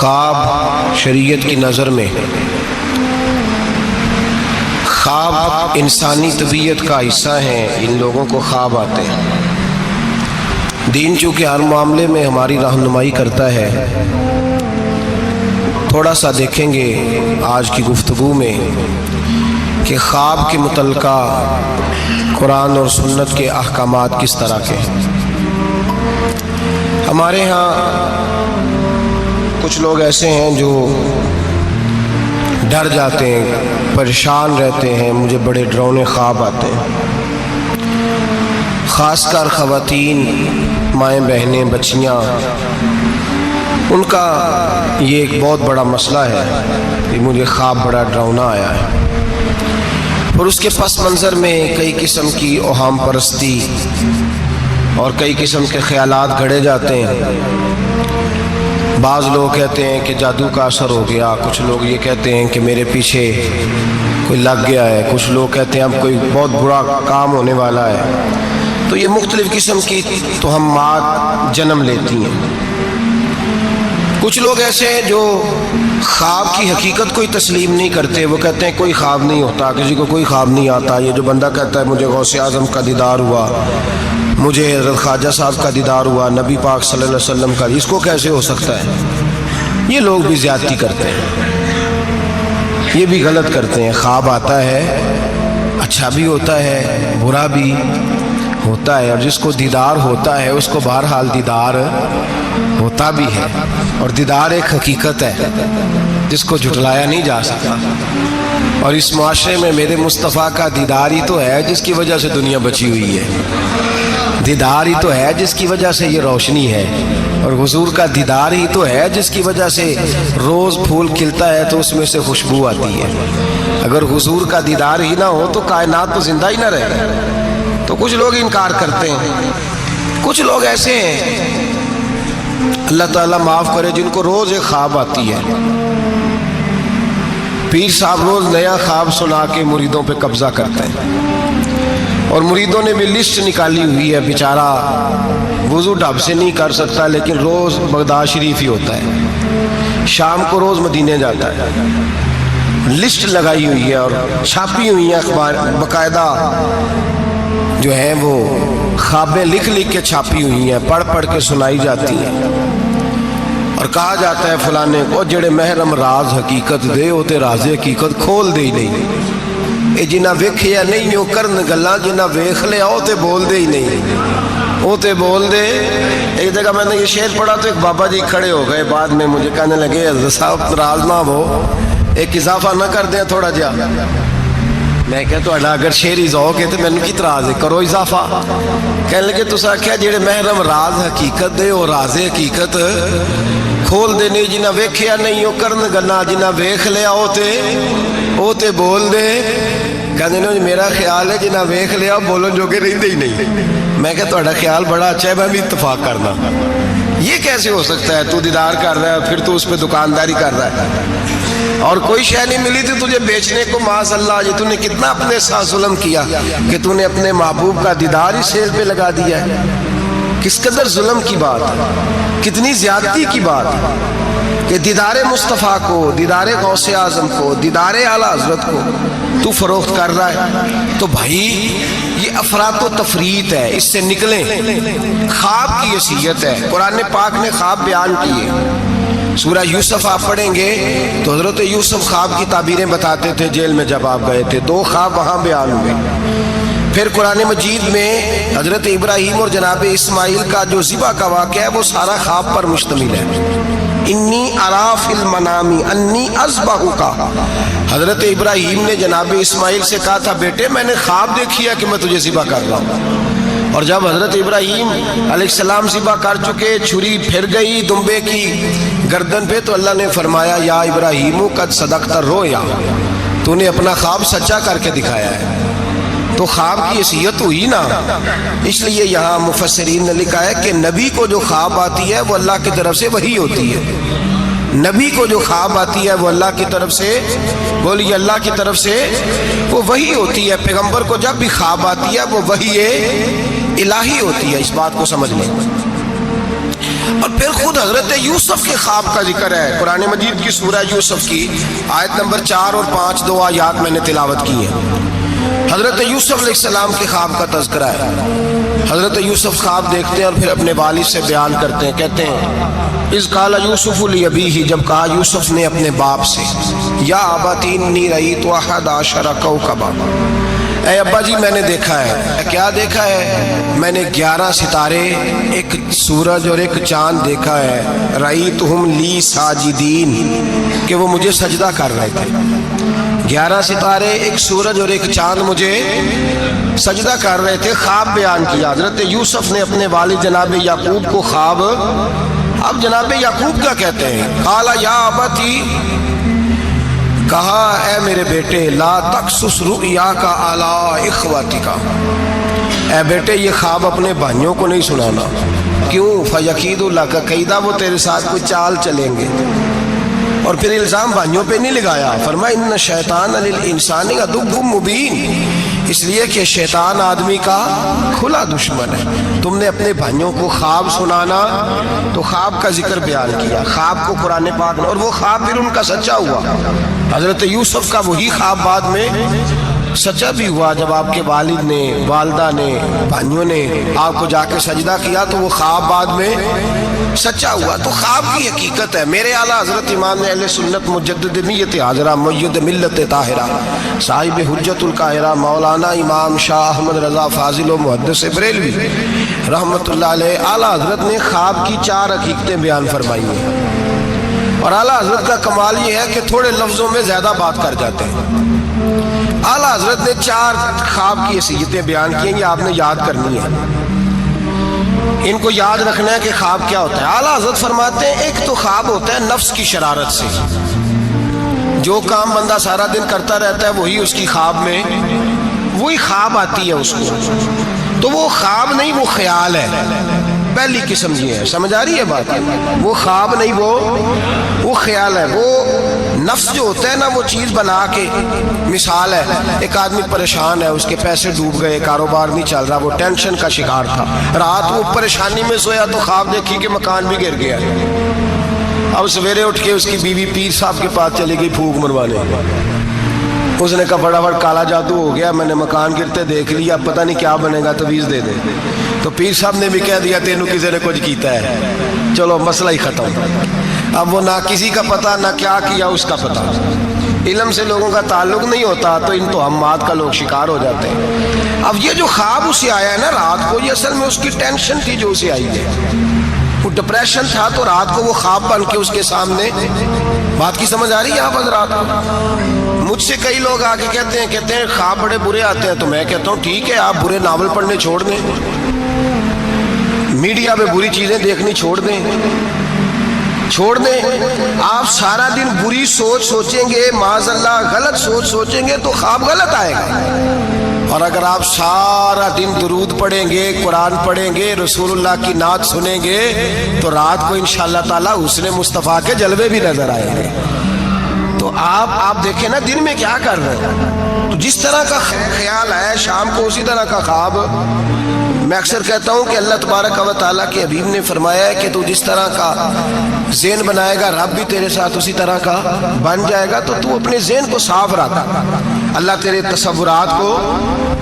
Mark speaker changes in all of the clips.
Speaker 1: خواب شریعت کی نظر میں خواب انسانی طبیعت کا حصہ ہیں. ان لوگوں کو خواب آتے ہیں. دین چونکہ ہر معاملے میں ہماری رہنمائی کرتا ہے. تھوڑا سا دیکھیں گے آج کی گفتگو میں کہ خواب کے متعلقہ قرآن اور سنت کے احکامات کس طرح کے ہیں. ہمارے ہاں کچھ لوگ ایسے ہیں جو ڈر جاتے ہیں، پریشان رہتے ہیں، مجھے بڑے ڈراؤنے خواب آتے ہیں. خاص کر خواتین، مائیں بہنیں، بچیاں، ان کا یہ ایک بہت بڑا مسئلہ ہے کہ مجھے خواب بڑا ڈراؤنا آیا ہے. اور اس کے پس منظر میں کئی قسم کی اوہام پرستی اور کئی قسم کے خیالات گھڑے جاتے ہیں. بعض لوگ کہتے ہیں کہ جادو کا اثر ہو گیا، کچھ لوگ یہ کہتے ہیں کہ میرے پیچھے کوئی لگ گیا ہے، کچھ لوگ کہتے ہیں اب کوئی بہت برا کام ہونے والا ہے. تو یہ مختلف قسم کی توہمات جنم لیتی ہیں. کچھ لوگ ایسے ہیں جو خواب کی حقیقت کوئی تسلیم نہیں کرتے. وہ کہتے ہیں کوئی خواب نہیں ہوتا، کسی کو کوئی خواب نہیں آتا. یہ جو بندہ کہتا ہے مجھے غوث اعظم کا دیدار ہوا، مجھے حضرت خواجہ صاحب کا دیدار ہوا، نبی پاک صلی اللہ علیہ وسلم کا، اس کو کیسے ہو سکتا ہے؟ یہ لوگ بھی زیادتی کرتے ہیں، یہ بھی غلط کرتے ہیں. خواب آتا ہے، اچھا بھی ہوتا ہے، برا بھی ہوتا ہے. اور جس کو دیدار ہوتا ہے اس کو بہرحال دیدار ہوتا بھی ہے. اور دیدار ایک حقیقت ہے جس کو جھٹلایا نہیں جا سکتا. اور اس معاشرے میں میرے مصطفیٰ کا دیدار ہی تو ہے جس کی وجہ سے دنیا بچی ہوئی ہے. دیدار ہی تو ہے جس کی وجہ سے یہ روشنی ہے. اور حضور کا دیدار ہی تو ہے جس کی وجہ سے روز پھول کھلتا ہے تو اس میں سے خوشبو آتی ہے. اگر حضور کا دیدار ہی نہ ہو تو کائنات تو زندہ ہی نہ رہے. تو کچھ لوگ انکار کرتے ہیں. کچھ لوگ ایسے ہیں، اللہ تعالیٰ معاف کرے، جن کو روز ایک خواب آتی ہے. پیر صاحب روز نیا خواب سنا کے مریدوں پہ قبضہ کرتے ہیں. اور مریدوں نے بھی لسٹ نکالی ہوئی ہے. بیچارہ وضو ڈھب سے نہیں کر سکتا لیکن روز بغداد شریف ہی ہوتا ہے، شام کو روز مدینے جاتا ہے. لسٹ لگائی ہوئی ہے اور چھاپی ہوئی ہیں اخبار، باقاعدہ جو ہیں وہ خوابیں لکھ لکھ کے چھاپی ہوئی ہیں، پڑھ پڑھ کے سنائی جاتی ہیں. اور کہا جاتا ہے فلانے کو جڑے محرم راز حقیقت دے وہ تے راز حقیقت کھول دے ہی نہیں. اے جنہ ویکھیا نہیں وہ کرن گلاں، جنہ ویکھ لیا وہ تے بول دے ہی نہیں، وہ تے بول دے. ایک جگہ میں نے یہ شعر پڑھا تو ایک بابا جی کھڑے ہو گئے، بعد میں مجھے کہنے لگے حضرت صاحب راز نہ ہو، ایک اضافہ نہ کر دیں تھوڑا جا. میں کہا تو اگر شعر ہی ذوق ہے تو میں نے کی اعتراض ہے، کرو اضافہ. کہنے لگے تسا آکھیا جڑے محرم راز حقیقت دے وہ راز حقیقت کھول دے نہیں، جنہ ویکھیا نہیں وہ کرن گلاں، جنہ ویکھ لیا وہ تے بول دے. کہنے نے میرا خیال ہے جنہ ویکھ لیا بولن جو کہ رہندے ہی نہیں. میں کہا تہاڈا خیال بڑا اچھا ہے، میں بھی اتفاق کرنا. یہ کیسے ہو سکتا ہے؟ تو دیدار کر رہا ہے پھر تو اس پہ دکانداری کر رہا ہے، اور کوئی شے نہیں ملی تھی تجھے بیچنے کو. معاذ اللہ، یہ تو نے کتنا اپنے ساتھ ظلم کیا کہ تو نے اپنے محبوب کا دیدار ہی سیل پہ لگا دیا ہے. کس قدر ظلم کی بات ہے، کتنی زیادتی کی بات ہے کہ دیدار مصطفیٰ کو، دیدار غوث اعظم کو، دیدار اعلیٰ حضرت کو تو فروخت کر رہا ہے. تو بھائی یہ افراط و تفریط ہے، اس سے نکلیں. خواب کی حیثیت ہے. قرآن پاک نے خواب بیان کیے. سورہ یوسف آپ پڑھیں گے تو حضرت یوسف خواب کی تعبیریں بتاتے تھے جیل میں جب آپ گئے تھے. 2 خواب وہاں بیان ہوئے. پھر قرآن مجید میں حضرت ابراہیم اور جناب اسماعیل کا جو ذبح کا واقعہ ہے وہ سارا خواب پر مشتمل ہے. انی ارا فی المنام انی اذبحک. حضرت ابراہیم نے جناب اسماعیل سے کہا تھا بیٹے میں نے خواب دیکھی ہے کہ میں تجھے ذبح کر رہا ہوں. اور جب حضرت ابراہیم علیہ السلام ذبح کر چکے، چھری پھر گئی دمبے کی گردن پہ، تو اللہ نے فرمایا یا ابراہیم قد صدقت الرؤیا، تو نے اپنا خواب سچا کر کے دکھایا ہے. تو خواب کی حیثیت ہوئی نا. اس لیے یہاں مفسرین نے لکھا ہے کہ نبی کو جو خواب آتی ہے وہ اللہ کی طرف سے وحی ہوتی ہے. نبی کو جو خواب آتی ہے وہ اللہ کی طرف سے، بولیے اللہ کی طرف سے وہ وحی ہوتی ہے. پیغمبر کو جب بھی خواب آتی ہے وہ وحی الہی ہوتی ہے. اس بات کو سمجھ لیں. اور پھر خود حضرت یوسف کے خواب کا ذکر ہے قرآن مجید کی سورہ یوسف کی آیت نمبر 4 اور 5 دو آیات میں نے تلاوت کی ہیں. حضرت یوسف علیہ السلام کے خواب کا تذکرہ ہے. حضرت یوسف خواب دیکھتے ہیں اور پھر اپنے والد سے بیان کرتے ہیں. کہتے ہیں اذ قال یوسف لابیہ، جب کہا یوسف نے اپنے باپ سے، یا ابت انی رأیت 11 کوکبا، اے ابا جی میں نے دیکھا ہے. کیا دیکھا ہے؟ میں نے 11 ستارے، ایک سورج اور ایک چاند دیکھا ہے. رأیتہم لی ساجدین، کہ وہ مجھے سجدہ کر رہے تھے. 11 ستارے، ایک سورج اور ایک چاند مجھے سجدہ کر رہے تھے. خواب بیان کیا حضرت یوسف نے اپنے والد جناب یعقوب کو خواب. اب جناب یعقوب کیا کہتے ہیں؟ قال یا ابتی، کہا اے میرے بیٹے، لا تقصص رؤیاک علی اخوتک، اے بیٹے یہ خواب اپنے بھائیوں کو نہیں سنانا. کیوں؟ فیکیدوا لک کیدا، وہ تیرے ساتھ کوئی چال چلیں گے. اور پھر الزام بھائیوں پہ نہیں لگایا، فرمایا ان شیطان للانسان عدو مبین، اس لیے کہ شیطان آدمی کا کھلا دشمن ہے. تم نے اپنے بھائیوں کو خواب سنانا تو خواب کا ذکر بیان کیا، خواب کو قرآن پاک نے، اور وہ خواب پھر ان کا سچا ہوا. حضرت یوسف کا وہی خواب بعد میں سچا بھی ہوا. جب آپ کے والد نے، والدہ نے، بھائیوں نے آپ کو جا کے سجدہ کیا تو وہ خواب بعد میں سچا ہوا. تو خواب کی حقیقت ہے. میرے اعلیٰ حضرت امام اہل سنت مجدد نیت حاضرہ مؤید ملت طاہرہ صاحب حجت القاہرہ مولانا امام شاہ احمد رضا فاضل و محدث بریلوی رحمۃ اللہ علیہ، اعلیٰ حضرت نے خواب کی 4 حقیقتیں بیان فرمائی ہیں. اور اعلیٰ حضرت کا کمال یہ ہے کہ تھوڑے لفظوں میں زیادہ بات کر جاتے ہیں. اعلیٰ حضرت نے 4 خواب کی حیثیتیں بیان کی ہیں، یہ آپ نے یاد کرنی ہے. ان کو یاد رکھنا ہے کہ خواب کیا ہوتا ہے. اعلیٰ حضرت فرماتے ہیں ایک تو خواب ہوتا ہے نفس کی شرارت سے، جو کام بندہ سارا دن کرتا رہتا ہے وہی اس کی خواب میں وہی خواب آتی ہے اس کو. تو وہ خواب نہیں، وہ خیال ہے. پہلی قسم یہ ہے، سمجھ آ رہی ہے بات؟ وہ خواب نہیں، وہ خیال ہے. وہ نفس جو ہوتا ہے نا، وہ چیز بنا کے، مثال ہے ایک آدمی پریشان ہے، اس کے پیسے ڈوب گئے، کاروبار نہیں چل رہا، وہ ٹینشن کا شکار تھا. رات وہ پریشانی میں سویا تو خواب دیکھی کہ مکان بھی گر گیا. اب سویرے اٹھ کے اس کی بیوی پیر صاحب کے پاس چلی گئی پھونک مروانے. اس نے کہا بڑا بڑا کالا جادو ہو گیا، میں نے مکان گرتے دیکھ لیا، اب پتہ نہیں کیا بنے گا، تویز دے دے. تو پیر صاحب نے بھی کہہ دیا تینوں کسی نے کچھ کیتا ہے، چلو مسئلہ ہی ختم. اب وہ نہ کسی کا پتہ، نہ کیا کیا اس کا پتہ. علم سے لوگوں کا تعلق نہیں ہوتا تو ان توہمات کا لوگ شکار ہو جاتے ہیں. اب یہ جو خواب اسے آیا ہے نا رات کو، یہ اصل میں اس کی ٹینشن تھی جو اسے آئی ہے. وہ ڈپریشن تھا تو رات کو وہ خواب بن کے اس کے سامنے. بات کی سمجھ آ رہی ہے آپ حضرات؟ مجھ سے کئی لوگ آ کے کہتے ہیں خواب بڑے برے آتے ہیں. تو میں کہتا ہوں ٹھیک ہے، آپ برے ناول پڑھنے چھوڑ دیں، میڈیا پہ بری چیزیں دیکھنی چھوڑ دیں. آپ سارا دن بری سوچ سوچیں گے، معاذ اللہ غلط سوچ سوچیں گے تو خواب غلط آئے گا. اور اگر آپ سارا دن درود پڑھیں گے، قرآن پڑھیں گے، رسول اللہ کی نعت سنیں گے تو رات کو انشاءاللہ تعالی حسن مصطفیٰ کے جلوے بھی نظر آئیں گے. تو آپ دیکھیں نا دن میں کیا کر رہے ہیں. تو جس طرح کا خیال ہے شام کو اسی طرح کا خواب. میں اکثر کہتا ہوں کہ اللہ تبارک و تعالیٰ کے حبیب نے فرمایا ہے کہ تو جس طرح کا ذہن بنائے گا رب بھی تیرے ساتھ اسی طرح کا بن جائے گا. تو اپنے ذہن کو صاف رکھ، اللہ تیرے تصورات کو.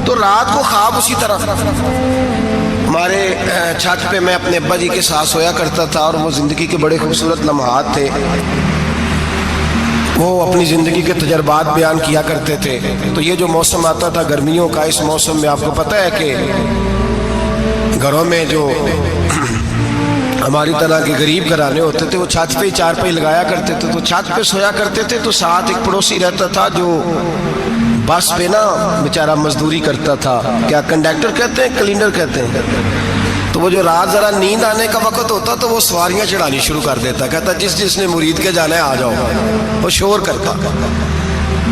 Speaker 1: تو رات کو خواب اسی طرح. ہمارے چھت پہ میں اپنے ابا جی کے ساتھ سویا کرتا تھا اور وہ زندگی کے بڑے خوبصورت لمحات تھے. وہ اپنی زندگی کے تجربات بیان کیا کرتے تھے. تو یہ جو موسم آتا تھا گرمیوں کا، اس موسم میں آپ کو پتہ ہے کہ گھروں میں جو ہماری طرح کے غریب گھرانے ہوتے تھے وہ چھت پہ ہی چارپائی لگایا کرتے تھے. تو چھت پہ سویا کرتے تھے. تو ساتھ ایک پڑوسی رہتا تھا جو بس پہ نا بیچارہ مزدوری کرتا تھا. کیا کنڈکٹر کہتے ہیں، کلینر کہتے ہیں. تو وہ جو رات ذرا نیند آنے کا وقت ہوتا تو وہ سواریاں چڑھانی شروع کر دیتا. کہتا جس نے مرید کے جانا ہے آ جاؤ. وہ شور کرتا.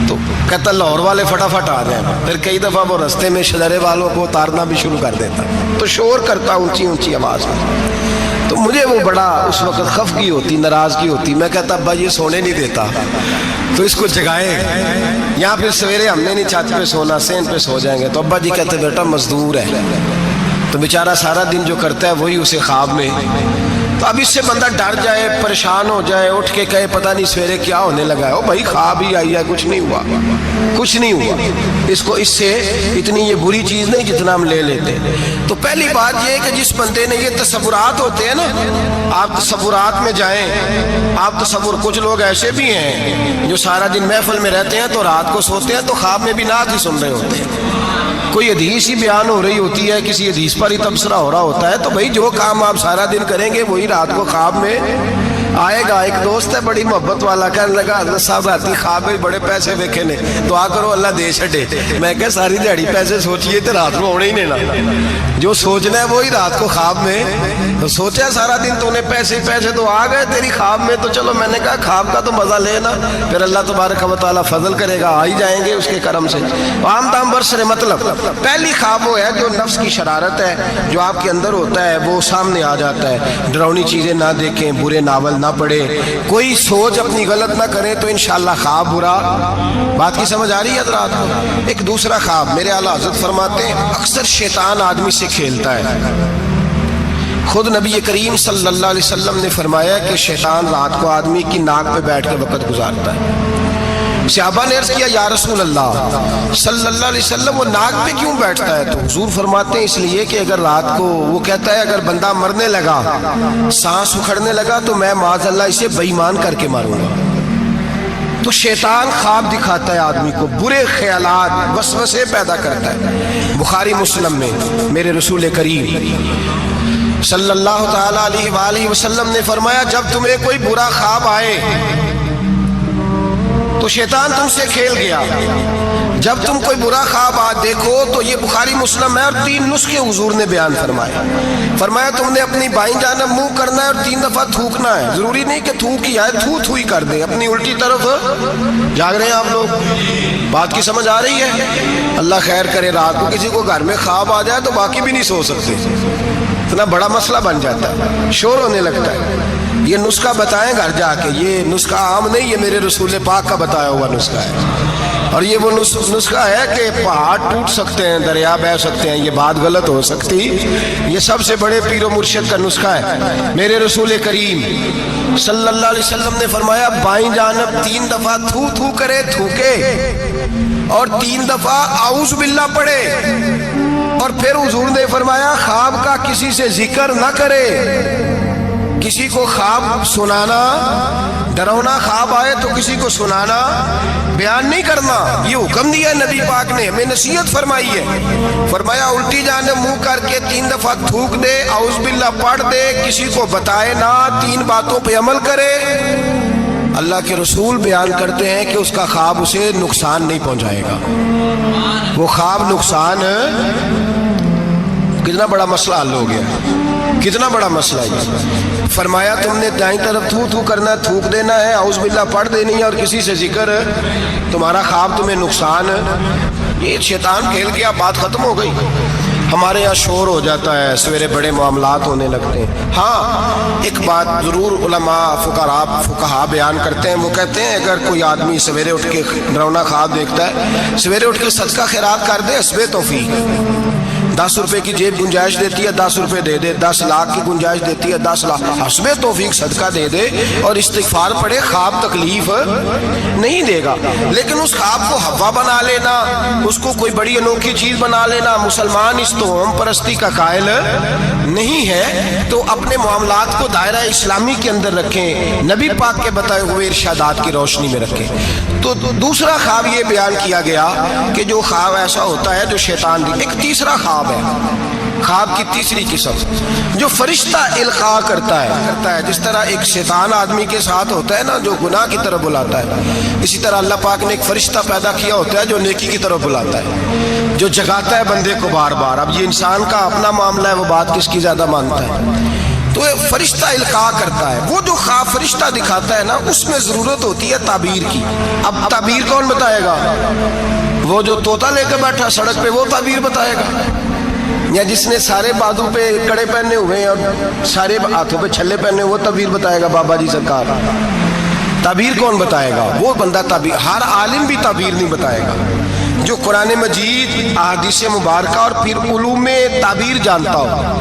Speaker 1: تو کہتا لاہور والے فٹافٹ آ جائیں. پھر کئی دفعہ وہ رستے میں شجرے والوں کو اتارنا بھی شروع کر دیتا. تو شور کرتا اونچی اونچی آواز میں. تو مجھے وہ بڑا اس وقت خفگی ہوتی، ناراضگی ہوتی. میں کہتا ابا یہ سونے نہیں دیتا تو اس کو جگائے، یہاں پھر سویرے ہم نے نہیں چھت پہ سونا، سین پہ سو جائیں گے. تو ابا جی کہتے بیٹا مزدور ہے، تو بیچارہ سارا دن جو کرتا ہے وہی اسے خواب میں تو اب اس سے بندہ ڈر جائے، پریشان ہو جائے، اٹھ کے کہے پتہ نہیں سویرے کیا ہونے لگا ہے، او بھائی خواب ہی آئی ہے، کچھ نہیں ہوا، کچھ نہیں ہوا۔ اس سے اتنی یہ بری چیز نہیں جتنا ہم لے لیتے۔ تو پہلی بات یہ کہ جس بندے نے یہ تصورات ہوتے ہیں نا، آپ تصورات میں جائیں، آپ تصور، کچھ لوگ ایسے بھی ہیں جو سارا دن محفل میں رہتے ہیں تو رات کو سوتے ہیں تو خواب میں بھی نعت ہی سن رہے ہوتے ہیں، کوئی حدیث ہی بیان ہو رہی ہوتی ہے، کسی حدیث پر ہی تبصرہ ہو رہا ہوتا ہے، تو بھائی جو کام آپ سارا دن کریں گے وہی رات کو خواب میں آئے گا۔ ایک دوست ہے بڑی محبت والا، کہنے لگا حضرت صاحب راتی خواب میں بڑے پیسے ویکھے نے، دعا کرو اللہ دے چھڈے۔ میں کہ ساری دیہڑی پیسے سوچیے تو رات کو ہونے ہی نہیں نا، جو سوچنا ہے وہی رات کو خواب میں، تو سوچا سارا دن تو نے پیسے تو آ گئے تیری خواب میں، تو چلو میں نے کہا خواب کا تو مزہ لینا، پھر اللہ تبارک و تعالیٰ فضل کرے گا، آ ہی جائیں گے اس کے کرم سے۔ عام دام برسر مطلب پہلی خواب وہ ہے جو نفس کی شرارت ہے، جو آپ کے اندر ہوتا ہے، وہ سامنے آ جاتا ہے۔ ڈراؤنی چیزیں نہ دیکھیں، برے ناول نہ پڑھیں، کوئی سوچ اپنی غلط نہ کریں تو انشاءاللہ خواب برا۔ بات کی سمجھ آ رہی ہے حضرات؟ ایک دوسرا خواب، میرے اعلیٰ حضرت فرماتے ہیں اکثر شیطان آدمی سے کھیلتا ہے۔ خود نبی کریم صلی اللہ علیہ وسلم نے فرمایا کہ شیطان رات کو آدمی کی ناک پہ بیٹھ کے وقت گزارتا ہے۔ صحابہ نے عرض کیا یا رسول اللہ صلی اللہ علیہ وسلم وہ ناک پہ کیوں بیٹھتا ہے؟ تو حضور فرماتے ہیں اس لیے کہ اگر رات کو، وہ کہتا ہے اگر بندہ مرنے لگا، سانس اکھڑنے لگا تو میں معاذ اللہ اسے بے ایمان کر کے ماروں گا۔ تو شیطان خواب دکھاتا ہے آدمی کو، برے خیالات، وسوسے پیدا کرتا ہے۔ بخاری مسلم میں میرے رسول کریم صلی اللہ تعالی علیہ وآلہ وسلم نے فرمایا جب تمہیں کوئی برا خواب آئے تو شیطان تم سے کھیل گیا، جب تم کوئی برا خواب دیکھو تو یہ بخاری مسلم ہے، اور 3 نسخے حضور نے بیان فرمایا تم نے اپنی بائیں جانب منہ کرنا ہے اور 3 دفعہ تھوکنا ہے، ضروری نہیں کہ تھوک ہی آئے، تھو ہی کر دیں، اپنی الٹی طرف جاگ رہے ہیں آپ لوگ؟ بات کی سمجھ آ رہی ہے؟ اللہ خیر کرے، رات کو کسی کو گھر میں خواب آ جائے تو باقی بھی نہیں سو سکتے، اتنا بڑا مسئلہ بن جاتا ہے، شور ہونے لگتا ہے۔ یہ نسخہ بتائیں گھر جا کے، یہ نسخہ عام نہیں، یہ میرے رسول پاک کا بتایا ہوا نسخہ ہے، اور یہ وہ نسخہ ہے کہ پہاڑ ٹوٹ سکتے ہیں، دریا بہہ سکتے ہیں، یہ بات غلط ہو سکتی، یہ سب سے بڑے پیر و مرشد کا نسخہ ہے۔ میرے رسول کریم صلی اللہ علیہ وسلم نے فرمایا بائیں جانب 3 دفعہ تھو کرے، تھوکے، اور 3 دفعہ اعوذ باللہ پڑھے، اور پھر حضور نے فرمایا خواب کا کسی سے ذکر نہ کرے، کسی کو خواب سنانا، ڈراؤنا خواب آئے تو کسی کو سنانا، بیان نہیں کرنا، یہ حکم دیا نبی پاک نے، ہمیں نصیحت فرمائی ہے۔ فرمایا الٹی جانب منہ کر کے 3 دفعہ تھوک دے، اعوذ باللہ پڑھ دے، کسی کو بتائے نہ، 3 باتوں پہ عمل کرے۔ اللہ کے رسول بیان کرتے ہیں کہ اس کا خواب اسے نقصان نہیں پہنچائے گا، وہ خواب نقصان، کتنا بڑا مسئلہ حل ہو گیا، کتنا بڑا مسئلہ ہے۔ فرمایا تم نے دائیں طرف تھو کرنا ہے، تھوک دینا ہے، اعوذ باللہ پڑھ دینی ہے، اور کسی سے ذکر، تمہارا خواب تمہیں نقصان، یہ شیطان کھیل گیا، بات ختم ہو گئی۔ ہمارے یہاں شور ہو جاتا ہے، سویرے بڑے معاملات ہونے لگتے ہیں۔ ہاں ایک بات ضرور علماء فقہا بیان کرتے ہیں، وہ کہتے ہیں اگر کوئی آدمی سویرے اٹھ کے ڈراؤنا خواب دیکھتا ہے، سویرے اٹھ کے صدقہ خیرات کر دے، حسب توفیق، 10 روپے کی جیب گنجائش دیتی ہے 10 روپے دے دے، 10 لاکھ کی گنجائش دیتی ہے 10 لاکھ، حسب توفیق صدقہ دے دے اور استغفار پڑھے، خواب تکلیف نہیں دے گا۔ لیکن اس خواب کو ہوا بنا لینا، اس کو کوئی بڑی انوکھی چیز بنا لینا، مسلمان اس توہم پرستی کا قائل نہیں ہے، تو اپنے معاملات کو دائرہ اسلامی کے اندر رکھیں، نبی پاک کے بتائے ہوئے ارشادات کی روشنی میں رکھیں۔ تو دوسرا خواب یہ بیان کیا گیا کہ جو خواب ایسا ہوتا ہے جو شیطان دی۔ ایک تیسرا خواب ہے، خواب کی تیسری قسم جو فرشتہ القاء کرتا ہے، جس طرح ایک شیطان آدمی کے ساتھ ہوتا ہے نا جو گناہ کی طرف بلاتا ہے، اسی طرح اللہ پاک نے ایک فرشتہ پیدا کیا ہوتا ہے جو نیکی کی طرف بلاتا ہے، جو جگاتا ہے بندے کو بار بار۔ اب یہ انسان کا اپنا معاملہ ہے، وہ بات کس کی زیادہ مانتا ہے، تو فرشتہ القاء کرتا ہے۔ وہ جو خواب فرشتہ دکھاتا ہے نا، اس میں ضرورت ہوتی ہے تعبیر کی۔ اب تعبیر کون بتائے گا؟ وہ جو طوطا لے کے بیٹھا سڑک پہ، وہ تعبیر بتائے گا، یا جس نے سارے بازو پہ کڑے پہنے ہوئے ہیں اور سارے ہاتھوں پہ چھلے پہنے، وہ تعبیر بتائے گا بابا جی سرکار؟ تعبیر کون بتائے گا؟ وہ بندہ تعبیر، ہر عالم بھی تعبیر نہیں بتائے گا، جو قرآن مجید، احادیث مبارکہ اور پھر علوم تعبیر جانتا ہو،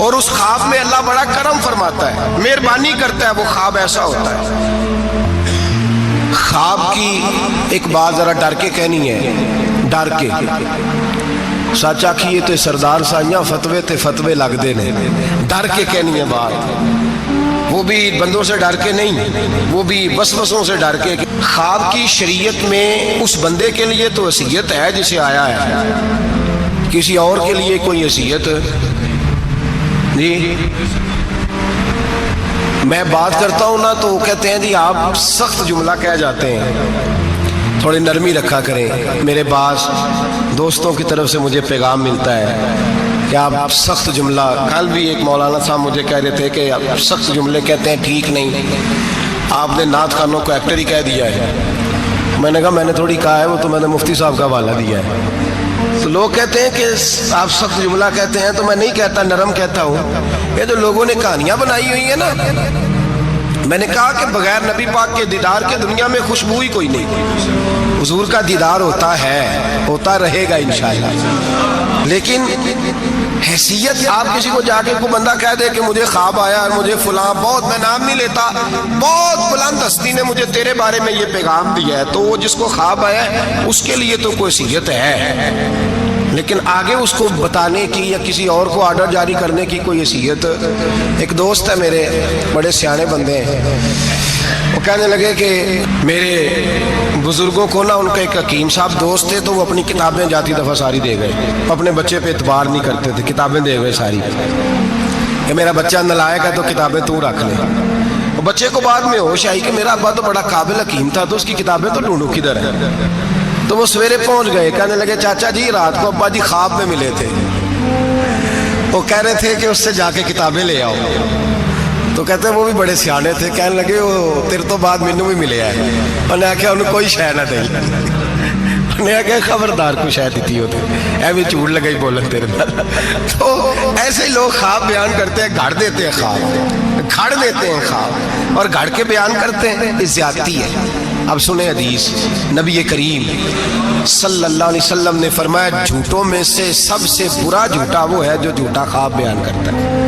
Speaker 1: اور اس خواب میں اللہ بڑا کرم فرماتا ہے، مہربانی کرتا ہے، وہ خواب ایسا ہوتا ہے۔ خواب کی ایک بات ذرا ڈر کے کہنی ہے، ڈر کے سچ آکھیے تے سردار سائیاں فتوے تے فتوے لگ دے نے، ڈر کے کہنی ہے بات، وہ بھی بندوں سے ڈر کے نہیں، وہ بھی وسوسوں سے ڈر کے۔ خواب کی شریعت میں اس بندے کے لیے تو وصیت ہے جسے آیا ہے، کسی اور کے لیے کوئی وصیت جی۔ میں بات کرتا ہوں نا تو وہ کہتے ہیں جی آپ سخت جملہ کہہ جاتے ہیں، تھوڑی نرمی رکھا کریں۔ میرے بعض دوستوں کی طرف سے مجھے پیغام ملتا ہے کہ آپ سخت جملہ، کل بھی ایک مولانا صاحب مجھے کہہ رہے تھے کہ آپ سخت جملے کہتے ہیں، ٹھیک نہیں، آپ نے نعت خوانوں کو ایکٹر ہی کہہ دیا ہے۔ میں نے کہا میں نے تھوڑی کہا ہے، وہ تو میں نے مفتی صاحب کا حوالہ دیا ہے۔ تو لوگ کہتے ہیں کہ آپ سخت جملہ کہتے ہیں، تو میں نہیں کہتا، نرم کہتا ہوں۔ یہ جو لوگوں نے کہانیاں بنائی ہوئی ہیں نا، میں نے کہا کہ بغیر نبی پاک کے دیدار کے دنیا میں خوشبو ہی کوئی نہیں۔ حضور کا دیدار ہوتا ہے، ہوتا رہے گا انشاءاللہ، لیکن حیثیت آپ کسی کو جا کے کوئی بندہ کہہ دے کہ مجھے خواب آیا اور مجھے فلاں، بہت، میں نام نہیں لیتا، بہت بلند ہستی نے مجھے تیرے بارے میں یہ پیغام دیا ہے، تو وہ جس کو خواب آیا ہے اس کے لیے تو کوئی حیثیت ہے، لیکن آگے اس کو بتانے کی یا کسی اور کو آرڈر جاری کرنے کی کوئی حیثیت۔ ایک دوست ہے میرے، بڑے سیانے بندے ہیں، وہ کہنے لگے کہ میرے بزرگوں کو نا، ان کا ایک حکیم صاحب دوست تھے، تو وہ اپنی کتابیں جاتی دفعہ ساری دے گئے، اپنے بچے پہ اعتبار نہیں کرتے تھے، کتابیں دے گئے ساری کہ میرا بچہ نالائق ہے تو کتابیں تو رکھ لے۔ وہ بچے کو بعد میں ہوش آئی کہ میرا ابا تو بڑا قابل حکیم تھا، تو اس کی کتابیں تو ڈھونڈوں کدھر ہیں۔ تو وہ سویرے پہنچ گئے، کہنے لگے چاچا جی رات کو ابا جی خواب میں ملے تھے، وہ کہہ رہے تھے کہ اس سے جا کے کتابیں لے آؤ۔ تو کہتے ہیں وہ بھی بڑے سیانے تھے، کہنے لگے وہ تیرے تو بعد مینوں بھی ملے ہے۔ انہیں آخیا انہوں کوئی شے نہ دئی، انہیں آخیا خبردار کوئی شے دیتی ہوتی، اے بھی جھوٹ لگا ہی بولن تیرے نال۔ تو ایسے ہی لوگ خواب بیان کرتے ہیں، گھڑ دیتے ہیں خواب، گھڑ دیتے ہیں خواب اور گھڑ کے بیان کرتے ہیں، یہ زیادتی ہے۔ اب سنیں حدیث، نبی کریم صلی اللہ علیہ وسلم نے فرمایا جھوٹوں میں سے سب سے برا جھوٹا وہ ہے جو جھوٹا خواب بیان کرتا ہے۔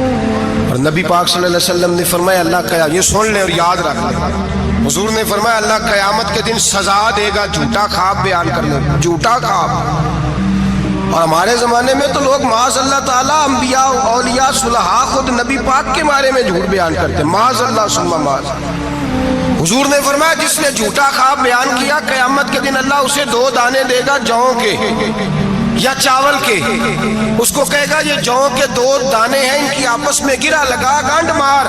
Speaker 1: اور نبی پاک صلی اللہ علیہ وسلم نے فرمایا اللہ کا، یہ سن لیں اور یاد رکھ لیں، حضور نے فرمایا اللہ قیامت کے دن سزا دے گا جھوٹا خواب بیان کرنے، جھوٹا خواب۔ اور ہمارے زمانے میں تو لوگ معاذ اللہ تعالیٰ انبیاء اولیاء صلحاء خود نبی پاک کے بارے میں جھوٹ بیان کرتے ہیں، معاذ اللہ ثم معاذ۔ حضور نے فرمایا جس نے جھوٹا خواب بیان کیا قیامت کے دن اللہ اسے 2 دانے دے گا جوں کے یا چاول کے، اس کو کہے گا یہ جوں کے 2 دانے ہیں، ان کی آپس میں گرا لگا، گانڈ مار۔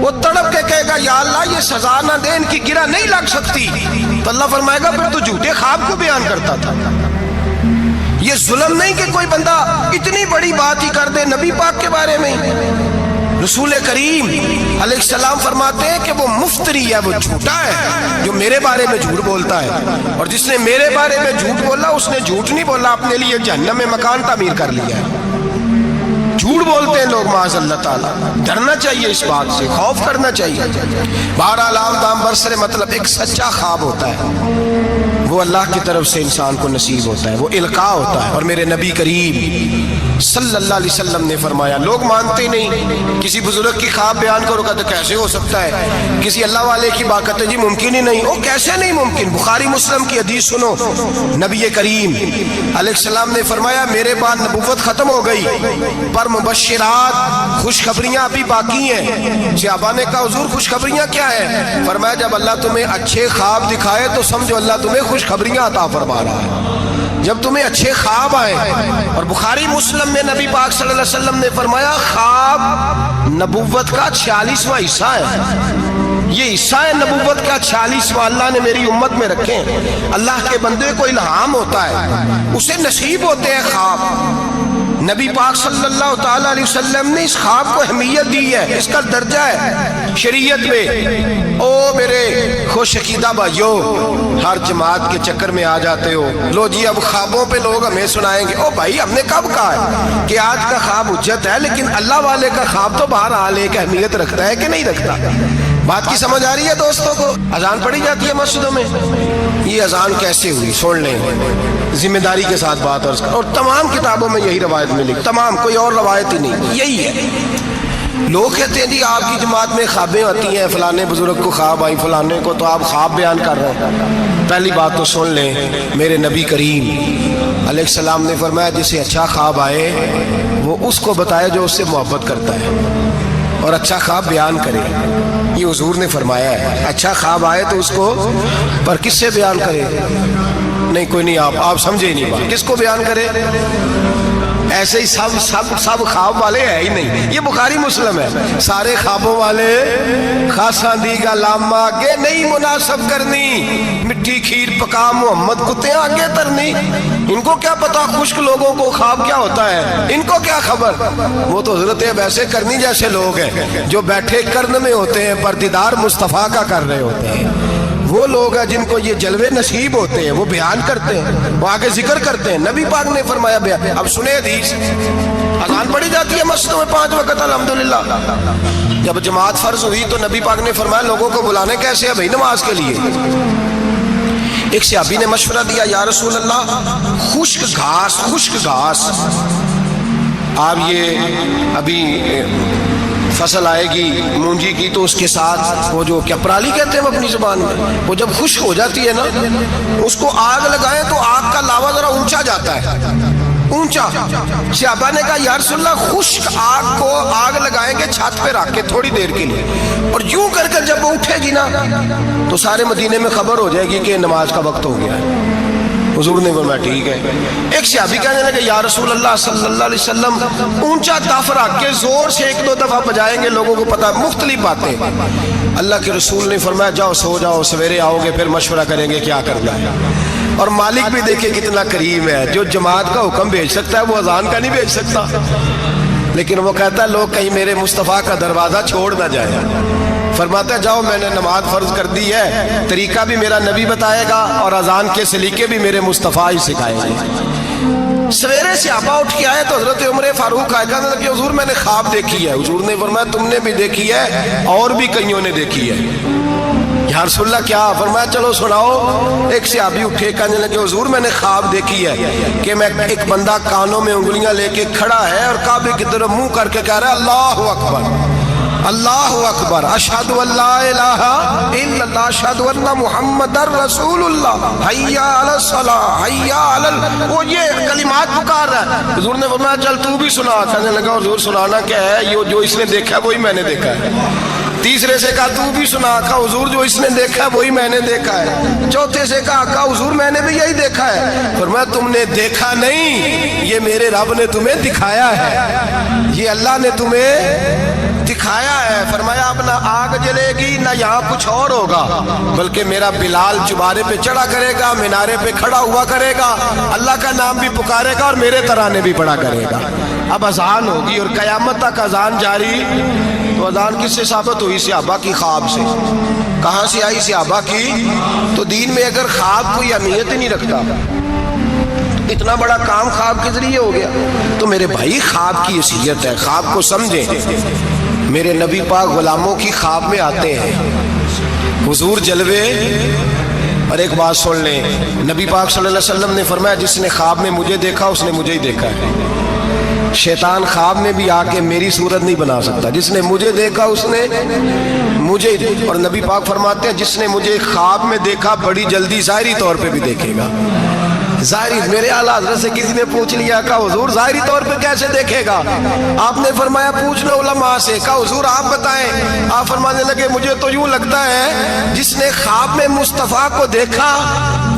Speaker 1: وہ تڑپ کے کہے گا یا اللہ یہ سزا نہ دے، ان کی گرا نہیں لگ سکتی۔ تو اللہ فرمائے گا پھر تو جھوٹے خواب کو بیان کرتا تھا۔ یہ ظلم نہیں کہ کوئی بندہ اتنی بڑی بات ہی کر دے نبی پاک کے بارے میں۔ رسول کریم علیہ السلام فرماتے ہیں کہ وہ مفتری ہے، وہ جھوٹا ہے جو میرے بارے میں جھوٹ بولتا ہے، اور جس نے میرے بارے میں جھوٹ بولا اس نے جھوٹ نہیں بولا، اپنے لیے جہنم میں مکان تعمیر کر لیا ہے۔ جھوٹ بولتے ہیں لوگ معاذ اللہ تعالیٰ، ڈرنا چاہیے اس بات سے، خوف کرنا چاہیے۔ بہرحال دام برسر مطلب ایک سچا خواب ہوتا ہے، وہ اللہ کی طرف سے انسان کو نصیب ہوتا ہے، وہ القاء ہوتا ہے۔ اور میرے نبی کریم صلی اللہ علیہ وسلم نے فرمایا، لوگ مانتے نہیں، کسی بزرگ کی خواب بیان کرو کہتے کیسے ہو سکتا ہے، کسی اللہ والے کی بات کرتے جی ممکن ہی نہیں، وہ کیسے نہیں ممکن؟ بخاری مسلم کی حدیث سنو، نبی کریم علیہ السلام نے فرمایا میرے بعد نبوت ختم ہو گئی پر مبشرات، خوشخبریاں ابھی باقی ہیں۔ صحابہ نے کہا حضور خوشخبریاں کیا ہیں؟ فرمایا جب اللہ تمہیں اچھے خواب دکھائے تو سمجھو اللہ تمہیں خوشخبریاں عطا فرما رہا ہے، جب تمہیں اچھے خواب آئے۔ اور بخاری مسلم میں نبی پاک صلی اللہ علیہ وسلم نے فرمایا خواب نبوت کا 46واں حصہ ہے، یہ حصہ ہے نبوت کا 46واں، اللہ نے میری امت میں رکھے ہیں۔ اللہ کے بندے کو الہام ہوتا ہے، اسے نصیب ہوتے ہیں خواب۔ نبی پاک صلی اللہ تعالیٰ علیہ وسلم نے اس خواب کو اہمیت دی ہے، اس کا درجہ ہے شریعت میں۔ او میرے خوش عقیدہ بھائیو، ہر جماعت کے چکر میں آ جاتے ہو، لو جی اب خوابوں پہ لوگ ہمیں سنائیں گے۔ او بھائی ہم نے کب کہا ہے کہ آج کا خواب حجت ہے، لیکن اللہ والے کا خواب تو بہرحال ایک اہمیت رکھتا ہے کہ نہیں رکھتا؟ بات کی سمجھ آ رہی ہے دوستوں کو؟ اذان پڑھی جاتی ہے مسجدوں میں، یہ اذان کیسے ہوئی سن لیں، ذمہ داری کے ساتھ بات اور تمام کتابوں میں یہی روایت ملی، تمام، کوئی اور روایت ہی نہیں، یہی ہے۔ لوگ کہتے ہیں جی آپ کی جماعت میں خوابیں ہوتی ہیں، فلانے بزرگ کو خواب آئی، فلانے کو، تو آپ خواب بیان کر رہے ہیں۔ پہلی بات تو سن لیں، میرے نبی کریم علیہ السلام نے فرمایا جسے اچھا خواب آئے وہ اس کو بتائے جو اس سے محبت کرتا ہے، اور اچھا خواب بیان کرے، یہ حضور نے فرمایا ہے۔ اچھا خواب آئے تو اس کو، پر کس سے بیان کرے؟ نہیں کوئی نہیں، آپ سمجھے ہی نہیں بات، کس کو بیان کرے؟ ایسے ہی سب خواب والے ہیں ہی نہیں، یہ بخاری مسلم ہے، سارے خوابوں والے خاصاں دیگا لاما آگے نہیں مناسب کرنی، مٹھی کھیر پکا محمد کتے آگے ترنی۔ ان کو کیا پتا خشک لوگوں کو خواب کیا ہوتا ہے، ان کو کیا خبر؟ وہ تو حضرت ویسے کرنی جیسے لوگ ہیں جو بیٹھے کرن میں ہوتے ہیں پر دیدار مصطفیٰ کا کر رہے ہوتے ہیں۔ وہ لوگ ہیں جن کو یہ جلوے نصیب ہوتے ہیں، وہ بیان کرتے ہیں، وہ آگے ذکر کرتے ہیں۔ نبی پاک نے فرمایا بیان۔ اب سنیں حدیث، اذان پڑھی جاتی ہے مسجدوں میں 5 وقت الحمدللہ۔ جب جماعت فرض ہوئی تو نبی پاک نے فرمایا لوگوں کو بلانے کیسے ہے بھائی نماز کے لیے؟ ایک صحابی نے مشورہ دیا، یا رسول اللہ خشک گھاس آپ یہ ابھی فصل آئے گی مونجی کی تو اس کے ساتھ وہ جو کیا پرالی کہتے ہیں اپنی زبان میں، وہ جب خشک ہو جاتی ہے نا اس کو آگ لگائیں تو آگ کا لاوا ذرا اونچا جاتا ہے، اونچا۔ صحابہ نے کہا یا رسول اللہ خشک آگ کو آگ لگائیں گے چھت پہ رکھ کے تھوڑی دیر کے لیے، اور یوں کر کے جب وہ اٹھے گی نا تو سارے مدینے میں خبر ہو جائے گی کہ نماز کا وقت ہو گیا ہے۔ حضور نے فرمایا ٹھیک ہے۔ ایک صحابی کہنے لگے یا رسول اللہ صلی اللہ علیہ وسلم اونچا دف رکھ کے زور سے 1-2 دفعہ بجائیں گے، لوگوں کو پتا، مختلف باتیں۔ اللہ کے رسول نے فرمایا جاؤ سو جاؤ، سویرے آؤ گے پھر مشورہ کریں گے کیا کرنا ہے۔ اور مالک بھی دیکھیں کتنا کریم ہے، جو جماعت کا حکم بھیج سکتا ہے وہ اذان کا نہیں بھیج سکتا، لیکن وہ کہتا ہے لوگ کہیں میرے مصطفیٰ کا دروازہ چھوڑ نہ جائے۔ فرماتا ہے جاؤ میں نے نماز فرض کر دی ہے، طریقہ بھی میرا نبی بتائے گا اور اذان کے سلیقے بھی میرے مصطفیٰ ہی سکھائیں گے۔ سویرے صحابہ اٹھ کے آئے تو حضرت عمر فاروق آئے کہا کہ حضور میں نے خواب دیکھی ہے۔ حضور نے فرمایا تم نے بھی دیکھی ہے اور بھی کئیوں نے دیکھی ہے۔ یا رسول اللہ کیا؟ فرمایا چلو سناؤ۔ ایک صحابی اٹھے کہنے لگے حضور میں نے خواب دیکھی ہے کہ میں ایک بندہ کانوں میں انگلیاں لے کے کھڑا ہے اور کعبے کی طرف منہ کر کے کہہ رہا ہے اللہ اکبر اللہ اکبر، اشہد ان لا الہ الا اللہ، اشہد ان محمد رسول اللہ، حی علی الصلاۃ، حی علی وہ یہ کلمات پکار رہا ہے۔ حضور نے فرمایا چل تو بھی سنا۔ کہنے لگا حضور سنانا کیا ہے؟ یہ جو اس نے دیکھا ہے وہی میں نے دیکھا ہے۔ تیسرے سے کہا تو بھی سنا۔ کہا حضور جو اس نے دیکھا ہے وہی میں نے دیکھا ہے۔ چوتھے سے کہا حضور میں نے بھی یہی دیکھا ہے۔ فرمایا تم نے دیکھا نہیں، یہ میرے رب نے تمہیں دکھایا ہے، یہ اللہ نے تمہیں دکھایا ہے۔ فرمایا اب نہ آگ جلے گی نہ یہاں کچھ اور ہوگا، بلکہ میرا بلال چبارے پہ چڑھا کرے گا، مینارے پہ کھڑا ہوا کرے گا، اللہ کا نام بھی پکارے گا اور میرے ترانے بھی پڑھا کرے گا۔ اب اذان ہوگی اور قیامت تک اذان جاری۔ تو اذان کس سے ثابت ہوئی؟ صحابہ کی خواب سے۔ کہاں سے آئی؟ صحابہ کی۔ تو دین میں اگر خواب کوئی اہمیت ہی نہیں رکھتا، اتنا بڑا کام خواب کے ذریعے ہو گیا، تو میرے بھائی خواب کی حیثیت ہے، خواب کو سمجھیں۔ میرے نبی پاک غلاموں کی خواب میں آتے ہیں، حضور جلوے۔ اور ایک بات سن لیں، نبی پاک صلی اللہ علیہ وسلم نے فرمایا جس نے خواب میں مجھے دیکھا اس نے مجھے ہی دیکھا ہے۔ شیطان خواب میں بھی آ کے میری صورت نہیں بنا سکتا، جس نے مجھے دیکھا اس نے مجھے ہی دیکھا۔ اور نبی پاک فرماتے ہیں جس نے مجھے خواب میں دیکھا بڑی جلدی ظاہری طور پہ بھی دیکھے گا۔ ظاہری، میرے اعلیٰ حضرت سے کسی نے پوچھ لیا، کہا حضور ظاہری طور پہ کیسے دیکھے گا؟ آپ نے فرمایا پوچھ لو علماء سے۔ کہا حضور آپ بتائیں۔ آپ فرمانے لگے مجھے تو یوں لگتا ہے جس نے خواب میں مصطفیٰ کو دیکھا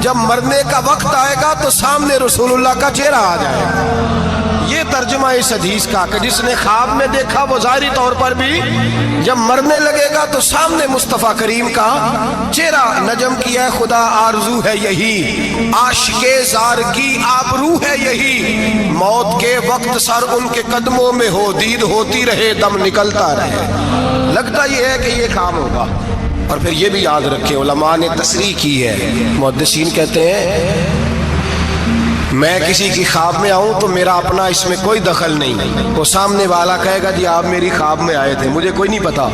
Speaker 1: جب مرنے کا وقت آئے گا تو سامنے رسول اللہ کا چہرہ آ جائے گا۔ یہ ترجمہ اس حدیث کا کہ جس نے خواب میں دیکھا وہ ظاہری طور پر بھی جب مرنے لگے گا تو سامنے مصطفیٰ کریم کا چہرہ۔ نجم کی ہے خدا آرزو ہے یہی، عاشق زار کی آبرو ہے یہی، موت کے وقت سر ان کے قدموں میں ہو، دید ہوتی رہے دم نکلتا رہے۔ لگتا یہ ہے کہ یہ کام ہوگا۔ اور پھر یہ بھی یاد رکھیں علماء نے تصریح کی ہے، محدثین کہتے ہیں میں کسی کی خواب میں آؤں تو میرا اپنا اس میں کوئی دخل نہیں. وہ سامنے والا کہے گا جی آپ میری خواب میں آئے تھے, مجھے کوئی نہیں پتا.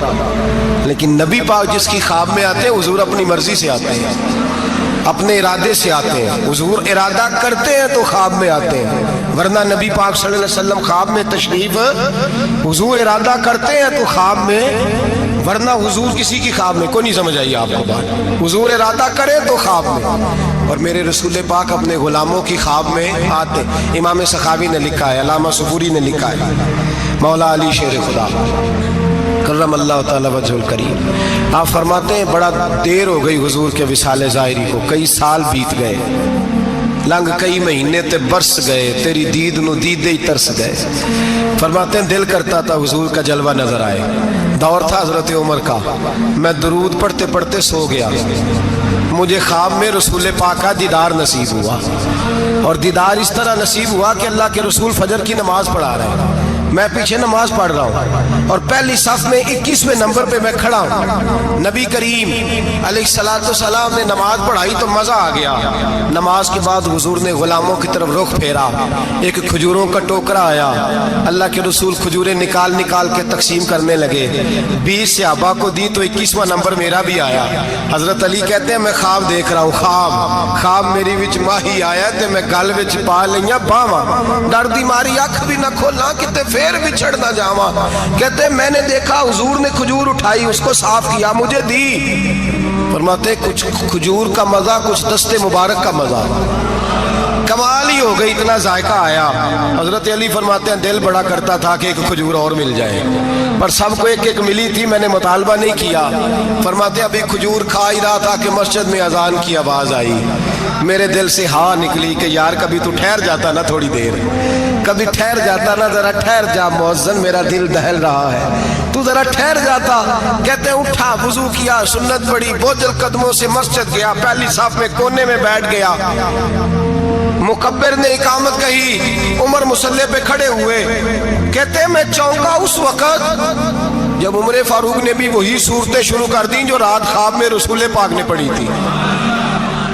Speaker 1: لیکن نبی پاک جس کی خواب میں آتے ہیں حضور اپنی مرضی سے آتے ہیں, اپنے ارادے سے آتے ہیں. حضور ارادہ کرتے ہیں تو خواب میں آتے ہیں, ورنہ نبی پاک صلی اللہ علیہ وسلم خواب میں تشریف, حضور ارادہ کرتے ہیں تو خواب میں, ورنہ حضور کسی کی خواب میں کوئی نہیں. سمجھ آئیے آپ کو بات, حضور ارادہ کرے تو خواب میں. اور میرے رسول پاک اپنے غلاموں کی خواب میں آتے. امام سخاوی نے لکھا ہے, علامہ صبوری نے لکھا ہے, مولا علی شیر خدا کرم اللہ تعالی وجہ الکریم, آپ فرماتے ہیں بڑا دیر ہو گئی حضور کے وصال ظاہری کو, کئی سال بیت گئے, لنگ کئی مہینے تے برس گئے, تیری دید نو دیدے ہی ترس گئے. فرماتے ہیں دل کرتا تھا حضور کا جلوہ نظر آئے. دور تھا حضرت عمر کا, میں درود پڑھتے پڑھتے سو گیا, مجھے خواب میں رسول پاک کا دیدار نصیب ہوا, اور دیدار اس طرح نصیب ہوا کہ اللہ کے رسول فجر کی نماز پڑھا رہے ہیں, میں پیچھے نماز پڑھ رہا ہوں, اور پہلی صف میں 21ویں نمبر پہ میں کھڑا ہوں. نبی کریم علیہ السلام نے نماز پڑھائی تو مزہ آ گیا. نماز کے بعد حضور نے غلاموں کی طرف رخ پھیرا, ایک کھجوروں کا ٹوکرا آیا, اللہ کے رسول کھجوریں نکال نکال کے تقسیم کرنے لگے. 20 صحابہ کو دی تو 21واں نمبر میرا بھی آیا. حضرت علی کہتے ہیں میں خواب دیکھ رہا ہوں, خواب میری وچ ماہی آیا تے میں گل وچ پا لئیاں باواں, ڈر دی ماری اکھ بھی نہ کھولا کتے پھر بچھڑ نہ جاواں. کہتے میں نے دیکھا حضور نے کھجور اٹھائی, اس کو صاف کیا, مجھے دی. فرماتے کچھ کھجور کا مزہ, کچھ دست مبارک کا مزہ, کمال ہی ہو گئی, اتنا ذائقہ آیا. حضرت علی فرماتے ہیں دل بڑا کرتا تھا کہ ایک کھجور اور مل جائے, پر سب کو ایک ایک ملی تھی, میں نے مطالبہ نہیں کیا. فرماتے ہیں ابھی کھجور کھا ہی رہا تھا کہ مسجد میں اذان کی آواز آئی. میرے دل سے ہاں نکلی کہ یار کبھی تو ٹھہر جاتا نا تھوڑی دیر, کبھی ٹھہر جاتا نا, ذرا ٹھہر جا مؤذن, میرا دل دہل رہا ہے, تو ذرا ٹھہر جاتا. کہتے ہیں اٹھا, وضو کیا, سنت پڑھی, بوجھل قدموں سے مسجد گیا, پہلی صف میں کونے میں بیٹھ گیا. مکبر نے اقامت کہی, عمر مصلی پہ کھڑے ہوئے. کہتے ہیں میں چونکا اس وقت جب عمر فاروق نے بھی وہی صورتیں شروع کر دیں جو رات خواب میں رسول پاک نے پڑھی تھی.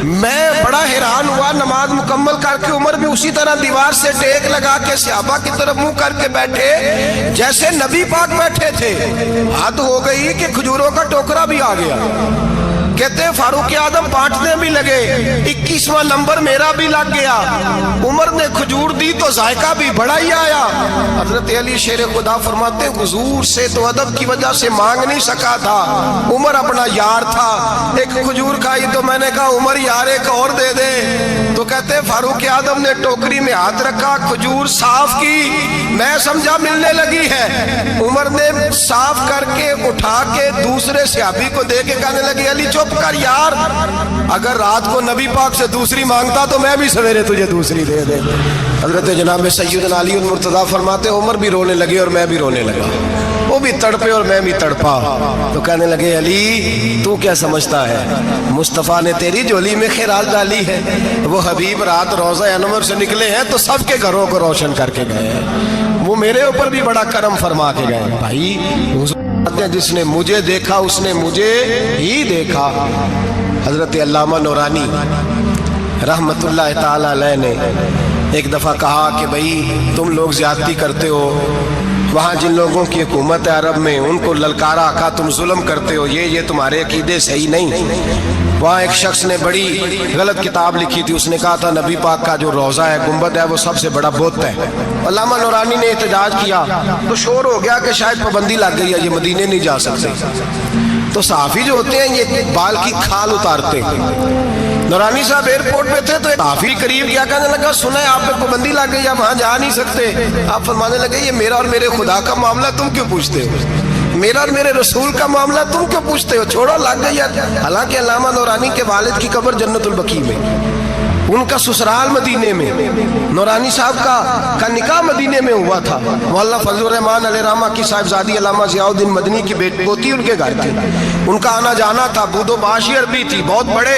Speaker 1: میں بڑا حیران ہوا, نماز مکمل کر کے عمر بھی اسی طرح دیوار سے ٹیک لگا کے صحابہ کی طرف منہ کر کے بیٹھے جیسے نبی پاک بیٹھے تھے. حد ہو گئی کہ کھجوروں کا ٹوکرا بھی آ گیا. کہتے ہیں فاروق اعظم بانٹنے بھی لگے, 21واں نمبر میرا بھی لگ گیا. عمر نے کھجور دی تو ذائقہ بھی بڑا ہی آیا. حضرت علی شیر خدا فرماتے ہیں حضور سے تو ادب کی وجہ سے مانگ نہیں سکا تھا, عمر اپنا یار تھا. ایک کھجور کھائی تو میں نے کہا عمر یار ایک اور دے دے, تو کہتے ہیں فاروق اعظم نے ٹوکری میں ہاتھ رکھا, کھجور صاف کی, میں سمجھا ملنے لگی ہے. عمر نے صاف کر کے اٹھا کے دوسرے صحابی کو دے کے کہنے لگی علی چپ کر یار, اگر رات کو نبی پاک سے دوسری مانگتا تو میں بھی سویرے تجھے دوسری دے دے. حضرت جناب سیدنا علی المرتضیٰ فرماتے عمر بھی رونے لگے اور میں بھی رونے لگا, وہ بھی تڑپے اور میں بھی تڑپا. تو کہنے لگے علی تو کیا سمجھتا ہے, مصطفیٰ نے تیری جولی میں خیرات ڈالی ہے, وہ حبیب رات روضہ انور سے نکلے ہیں تو سب کے گھروں کو روشن کر کے گئے ہیں, وہ میرے اوپر بھی بڑا کرم فرما کے گئے. بھائی جس نے مجھے دیکھا اس نے مجھے ہی دیکھا. حضرت علامہ نورانی رحمت اللہ تعالی علیہ نے ایک دفعہ کہا کہ بھئی تم لوگ زیادتی کرتے ہو, وہاں جن لوگوں کی حکومت ہے عرب میں ان کو للکارا, کہا تم ظلم کرتے ہو, یہ تمہارے عقیدے صحیح نہیں. وہاں ایک شخص نے بڑی غلط کتاب لکھی تھی, اس نے کہا تھا نبی پاک کا جو روضہ ہے گنبد ہے وہ سب سے بڑا بت ہے. علامہ نورانی نے احتجاج کیا تو شور ہو گیا کہ شاید پابندی لگ گئی ہے, یہ مدینے نہیں جا سکتے. تو صحافی جو ہوتے ہیں یہ بال کی کھال اتارتے ہیں. نورانی صاحب ایئرپورٹ پہ تھے تو صحافی قریب کیا, کہنے لگا سنا ہے آپ پہ پابندی لگ گئی, آپ وہاں جا نہیں سکتے. آپ فرمانے لگے یہ میرا اور میرے خدا کا معاملہ تم کیوں پوچھتے ہو, میرا اور میرے رسول کا معاملہ تم کیوں پوچھتے ہو, چھوڑو لگ گئی. حالانکہ علامہ نورانی کے والد کی قبر جنت البقیع میں, ان کا سسرال مدینے میں, نورانی صاحب کا نکاح مدینے میں ہوا تھا. مولانا فضل الرحمان علیہ رحمہ کی صاحبزادی علامہ ضیاء الدین مدنی کی بیٹی پوتی ان کے گھر تھے, ان کا آنا جانا تھا. بود و باشی عربی تھی, بہت بڑے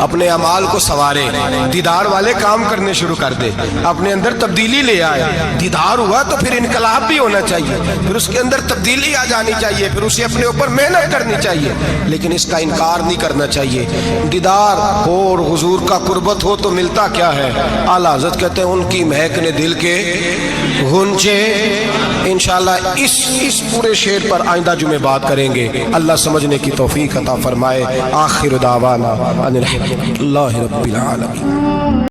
Speaker 1: اپنے اعمال کو سنوارے، دیدار والے کام کرنے شروع کر دے، اپنے اندر تبدیلی لے آئے۔ دیدار ہوا تو پھر انقلاب بھی ہونا چاہیے، پھر اس کے اندر تبدیلی آ جانی چاہیے، پھر اسے اپنے اوپر محنت کرنی چاہیے، لیکن اس کا انکار نہیں کرنا چاہیے۔ دیدار ہو اور حضور کا قربت ہو تو ملتا کیا ہے؟ اعلیٰ حضرت کہتے ہیں ان کی مہک نے دل کے غنچے۔ انشاءاللہ اس پورے شعر پر آئندہ جمعے بات کریں گے۔ اللہ سمجھنے کی توفیق عطا فرمائے۔ آخر دعوانا ان الحمد للہ رب العالمین۔